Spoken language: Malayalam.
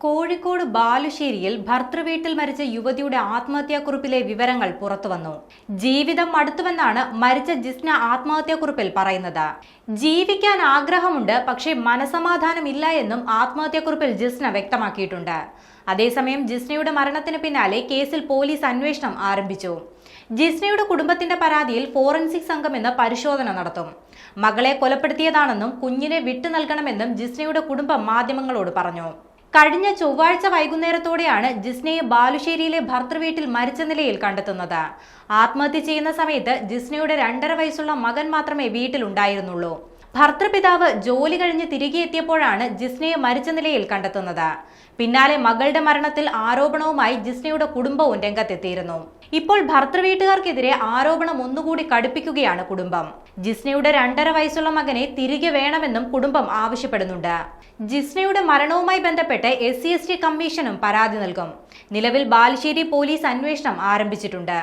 കോഴിക്കോട് ബാലുശ്ശേരിയിൽ ഭർതൃവീട്ടിൽ മരിച്ച യുവതിയുടെ ആത്മഹത്യാക്കുറിപ്പിലെ വിവരങ്ങൾ പുറത്തുവന്നു. ജീവിതം മടുത്തുവെന്നാണ് മരിച്ച ജിസ്ന ആത്മഹത്യാക്കുറിപ്പിൽ പറയുന്നത്. ജീവിക്കാൻ ആഗ്രഹമുണ്ട്, പക്ഷേ മനസമാധാനമില്ല എന്നും ആത്മഹത്യാക്കുറിപ്പിൽ ജിസ്ന വ്യക്തമാക്കിയിട്ടുണ്ട്. അതേസമയം ജിസ്നയുടെ മരണത്തിന് പിന്നാലെ കേസിൽ പോലീസ് അന്വേഷണം ആരംഭിച്ചു. ജിസ്നയുടെ കുടുംബത്തിന്റെ പരാതിയിൽ ഫോറൻസിക് സംഘം ഇന്ന് പരിശോധന നടത്തും. മകളെ കൊലപ്പെടുത്തിയതാണെന്നും കുഞ്ഞിനെ വിട്ടു നൽകണമെന്നും ജിസ്നയുടെ കുടുംബം മാധ്യമങ്ങളോട് പറഞ്ഞു. കഴിഞ്ഞ ചൊവ്വാഴ്ച വൈകുന്നേരത്തോടെയാണ് ജിസ്നയെ ബാലുശ്ശേരിയിലെ ഭർതൃവീട്ടിൽ മരിച്ച നിലയിൽ കണ്ടെത്തുന്നത്. ആത്മഹത്യ ചെയ്യുന്ന സമയത്ത് ജിസ്നയുടെ 2.5 വയസ്സുള്ള മകൻ മാത്രമേ വീട്ടിലുണ്ടായിരുന്നുള്ളൂ. ഭർതൃപിതാവ് ജോലി കഴിഞ്ഞ് തിരികെ എത്തിയപ്പോഴാണ് ജിസ്നയെ മരിച്ച നിലയിൽ കണ്ടെത്തുന്നത്. പിന്നാലെ മകളുടെ മരണത്തിൽ ആരോപണവുമായി ജിസ്നയുടെ കുടുംബവും രംഗത്തെത്തിയിരുന്നു. ഇപ്പോൾ ഭർതൃവീട്ടുകാർക്കെതിരെ ആരോപണം ഒന്നുകൂടി കടുപ്പിക്കുകയാണ് കുടുംബം. ജിസ്നയുടെ 2.5 വയസ്സുള്ള മകനെ തിരികെ വേണമെന്നും കുടുംബം ആവശ്യപ്പെടുന്നുണ്ട്. ജിസ്നയുടെ മരണവുമായി ബന്ധപ്പെട്ട് SC/ST കമ്മീഷനും പരാതി നൽകും. നിലവിൽ ബാലുശ്ശേരി പോലീസ് അന്വേഷണം ആരംഭിച്ചിട്ടുണ്ട്.